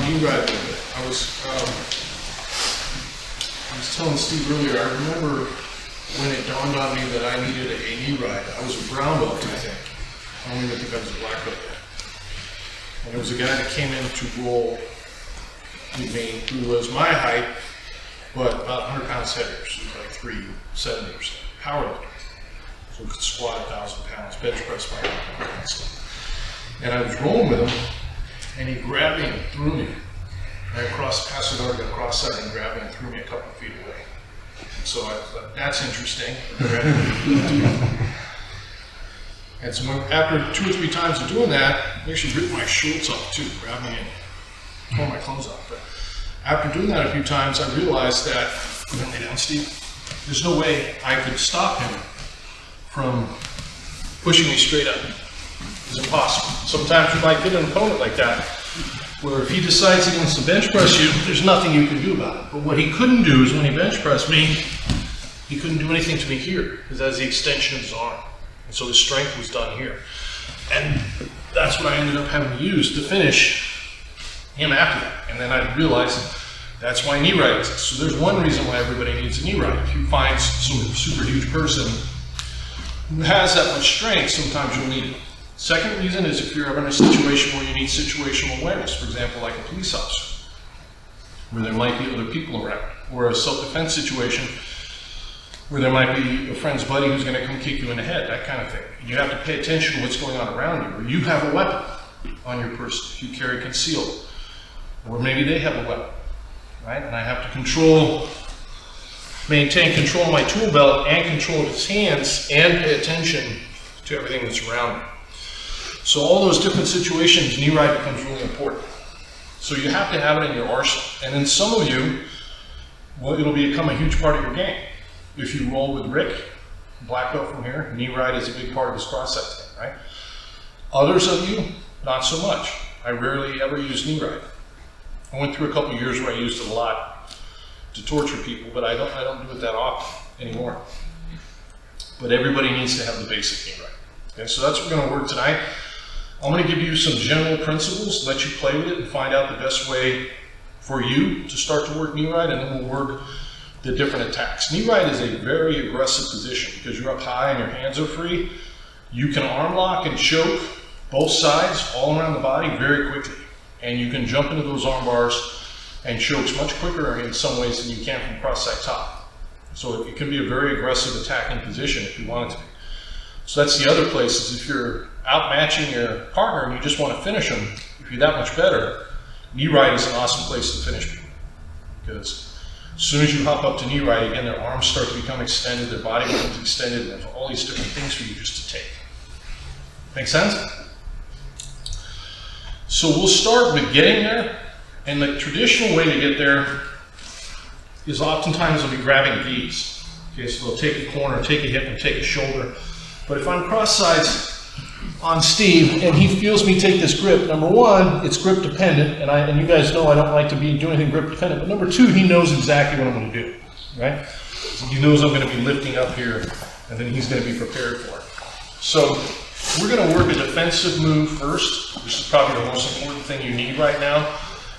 knee ride a little bit. I was telling Steve earlier, I remember when it dawned on me that I needed a knee ride. I was a brown belt, I think. I don't even think I was a black belt yet. And there was a guy that came in to roll with me who was my height, but about 100 pounds heavier. So he was like 370 or so. Powerlifter. So he could squat 1,000 pounds, bench press 500 pounds. And I was rolling with him, and he grabbed me and threw me. And I crossed, passed it over, got cross-side and grabbed me and threw me a couple of feet away. And so I thought, that's interesting. And so after 2 or 3 times of doing that, I actually ripped my shorts off too, grabbed me and tore my clothes off. But after doing that a few times, I realized that, you know, lay down, Steve, there's no way I could stop him from pushing me straight up. It's impossible. Sometimes you might get an opponent like that, where if he decides he wants to bench press you, there's nothing you can do about it. But what he couldn't do is when he bench pressed me, he couldn't do anything to me here, because that's the extension of his arm. And so his strength was done here. And that's what I ended up having to use to finish him after that. And then I realized that's why knee ride exists. So there's one reason why everybody needs a knee ride. If you find some super huge person who has that much strength, sometimes you'll need it. Second reason is if you're ever in a situation where you need situational awareness, for example, like a police officer, where there might be other people around, or a self-defense situation where there might be a friend's buddy who's going to come kick you in the head, that kind of thing. You have to pay attention to what's going on around you, or you have a weapon on your person, if you carry concealed, or maybe they have a weapon, right? And I have to maintain control of my tool belt and control of his hands and pay attention to everything that's around me. So all those different situations, knee ride becomes really important. So you have to have it in your arsenal. And then some of you, well, it'll become a huge part of your game. If you roll with Rick, black belt from here, knee ride is a big part of his cross-set thing, right? Others of you, not so much. I rarely ever use knee ride. I went through a couple of years where I used it a lot to torture people, but I don't do it that often anymore. But everybody needs to have the basic knee ride. Okay, so that's what we're going to work tonight. I'm going to give you some general principles, let you play with it and find out the best way for you to start to work knee ride, and then we'll work the different attacks. Knee ride is a very aggressive position because you're up high and your hands are free. You can arm lock and choke both sides all around the body very quickly. And you can jump into those arm bars and chokes much quicker in some ways than you can from cross-side top. So it can be a very aggressive attacking position if you want it to be. So that's the other place, is if you're outmatching your partner and you just want to finish them, if you're that much better, knee ride is an awesome place to finish people. Because as soon as you hop up to knee ride, again, their arms start to become extended, their body becomes extended, and there's all these different things for you just to take. Make sense? So we'll start with getting there, and the traditional way to get there is oftentimes they'll be grabbing these. Okay, so they'll take a corner, take a hip, and take a shoulder. But if I'm cross-sides on Steve and he feels me take this grip, number one, it's grip dependent, and you guys know I don't like to do anything grip dependent, but number two, he knows exactly what I'm going to do, right? He knows I'm going to be lifting up here, and then he's going to be prepared for it. So we're going to work a defensive move first. This is probably the most important thing you need right now.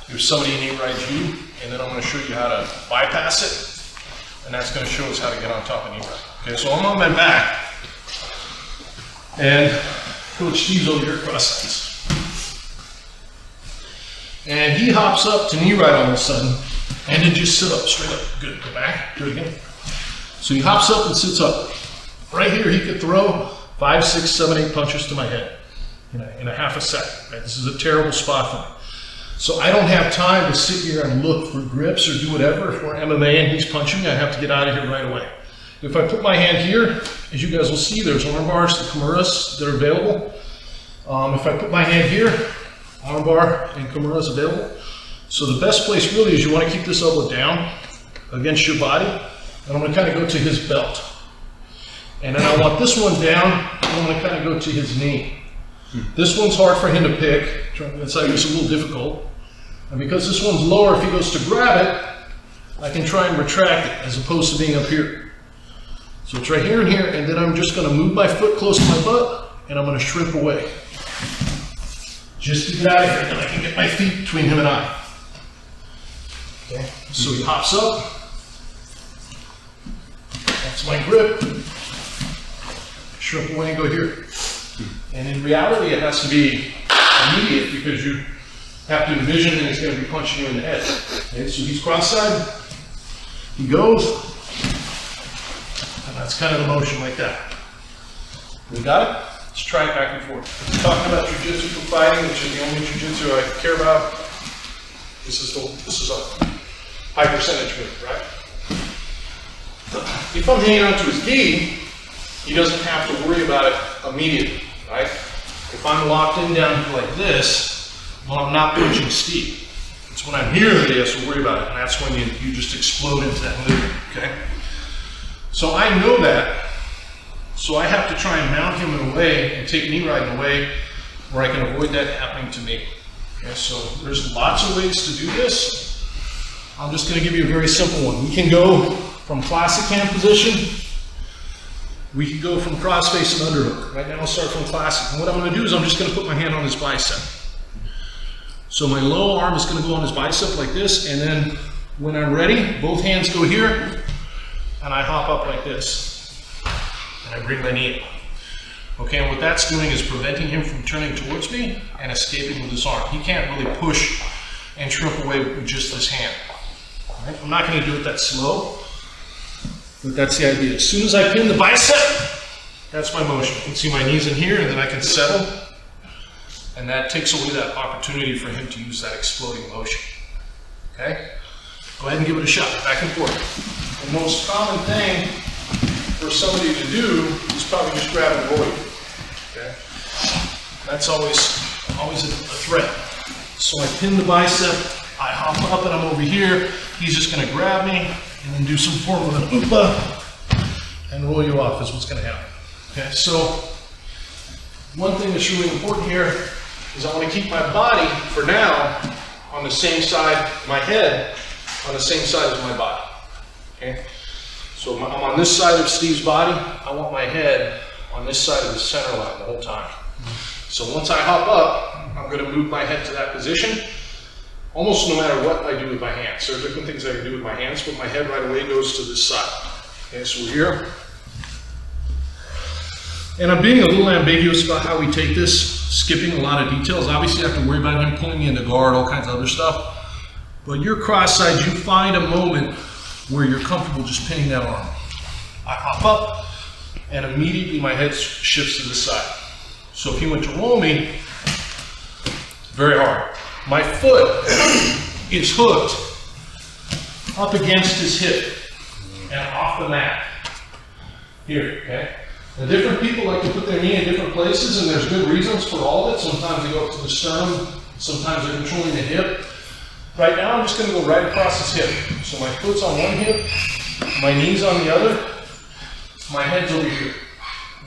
If somebody knee rides you, and then I'm going to show you how to bypass it, and that's going to show us how to get on top of knee ride. Okay, so I'm on my back. And Coach Steve's over here cross-sides. And he hops up to knee ride all of a sudden, and then just sit up, straight up. Good, go back, do it again. So he hops up and sits up. Right here, he could throw 5, 6, 7, 8 punches to my head in a half a second. Right? This is a terrible spot for me. So I don't have time to sit here and look for grips or do whatever. If we're MMA and he's punching me, I have to get out of here right away. If I put my hand here, as you guys will see, there's arm bars, the Kimuras that are available. If I put my hand here, arm bar and Kimura is available. So the best place really is you want to keep this elbow down against your body. And I'm going to kind of go to his belt. And then I want this one down, and I'm going to kind of go to his knee. This one's hard for him to pick. It's like it's a little difficult. And because this one's lower, if he goes to grab it, I can try and retract it as opposed to being up here. So it's right here and here, and then I'm just going to move my foot close to my butt, and I'm going to shrimp away. Just to get out of here, and then I can get my feet between him and I. Okay, so he hops up. That's my grip. Shrimp away and go here. And in reality, it has to be immediate because you have to envision that he's going to be punching you in the head. Okay, so he's cross-side. He goes. And that's kind of the motion like that. We got it? Let's try it back and forth. We're talking about jiu-jitsu for fighting, which is the only jiu-jitsu I care about. This is a high percentage move, right? If I'm hanging onto his gi, he doesn't have to worry about it immediately, right? If I'm locked in down here like this, well, I'm not punching Steve. It's when I'm here that he has to worry about it, and that's when you just explode into that movement, okay? So I know that, so I have to try and mount him in a way and take knee right in a way where I can avoid that happening to me. Okay, so there's lots of ways to do this. I'm just going to give you a very simple one. We can go from classic hand position. We can go from cross face and underhook. Right now I'll start from classic. And what I'm going to do is I'm just going to put my hand on his bicep. So my low arm is going to go on his bicep like this, and then when I'm ready, both hands go here, and I hop up like this. And I bring my knee up. Okay, and what that's doing is preventing him from turning towards me and escaping with his arm. He can't really push and shrimp away with just this hand. All right? I'm not going to do it that slow, but that's the idea. As soon as I pin the bicep, that's my motion. You can see my knees in here, and then I can settle, and that takes away that opportunity for him to use that exploding motion. Okay? Go ahead and give it a shot, back and forth. The most common thing for somebody to do is probably just grab and roll you. Okay? That's always a threat. So I pin the bicep, I hop up and I'm over here. He's just going to grab me and then do some form of an upa and roll you off is what's going to happen. Okay, so one thing that's really important here is I want to keep my body, for now, on the same side, my head on the same side as my body. Okay? So I'm on this side of Steve's body. I want my head on this side of the center line the whole time. So once I hop up, I'm going to move my head to that position, almost no matter what I do with my hands. There are different things I can do with my hands, but my head right away goes to this side. Okay, so we're here. And I'm being a little ambiguous about how we take this, skipping a lot of details. Obviously, I have to worry about him pulling me into guard, all kinds of other stuff. But you're cross-side, you find a moment where you're comfortable just pinning that arm. I hop up, and immediately my head shifts to the side. So if he went to roll me, very hard. My foot is hooked up against his hip and off the mat. Here, okay? Now, different people like to put their knee in different places, and there's good reasons for all of it. Sometimes they go up to the sternum, sometimes they're controlling the hip. Right now, I'm just going to go right across his hip. So my foot's on one hip, my knee's on the other, my head's over here.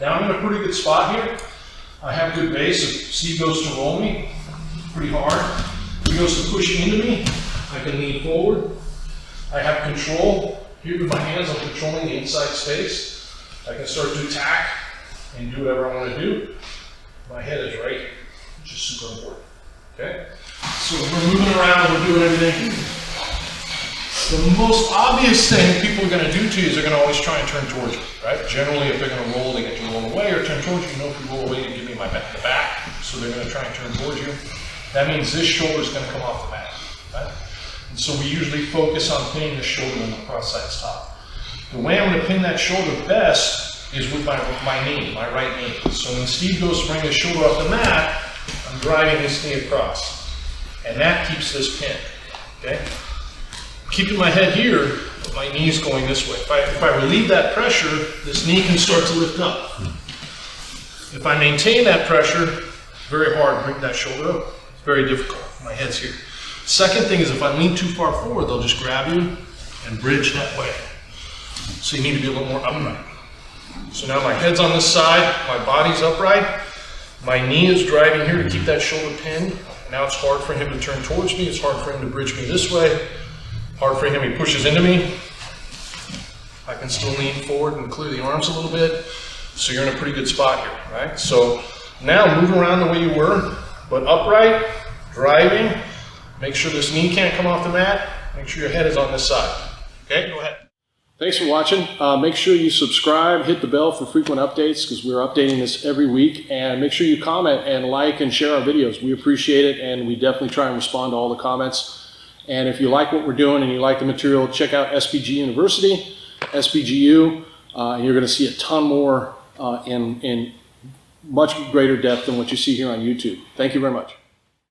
Now I'm in a pretty good spot here. I have good base. If Steve goes to roll me pretty hard, he goes to push into me, I can lean forward. I have control. Here with my hands, I'm controlling the inside space. I can start to attack and do whatever I want to do. My head is right here, which is super important. Okay? So we're moving around, we're doing everything. The most obvious thing people are going to do to you is they're going to always try and turn towards you, right? Generally, if they're going to roll, they get you to roll away or turn towards you. You know, if you roll away, you give me my back to back. So they're going to try and turn towards you. That means this shoulder is going to come off the mat, right? And so we usually focus on pinning the shoulder when the cross side's top. The way I'm going to pin that shoulder best is with my knee, my right knee. So when Steve goes to bring his shoulder off the mat, I'm driving this knee across. And that keeps this pin, okay? Keeping my head here, but my knee's going this way. If I relieve that pressure, this knee can start to lift up. If I maintain that pressure, very hard to bring that shoulder up. It's very difficult. My head's here. Second thing is if I lean too far forward, they'll just grab you and bridge that way. So you need to be a little more upright. So now my head's on this side, my body's upright, my knee is driving here to keep that shoulder pinned. Now it's hard for him to turn towards me, it's hard for him to bridge me this way, hard for him, he pushes into me. I can still lean forward and clear the arms a little bit. So you're in a pretty good spot here, right? So now move around the way you were, but upright, driving, make sure this knee can't come off the mat, Make sure your head is on this side. Okay, go ahead. Thanks for watching. Make sure you subscribe, hit the bell for frequent updates because we're updating this every week. And make sure you comment and like and share our videos. We appreciate it, and we definitely try and respond to all the comments. And if you like what we're doing and you like the material, check out SBG University, SBGU, and you're going to see a ton more in much greater depth than what you see here on YouTube. Thank you very much.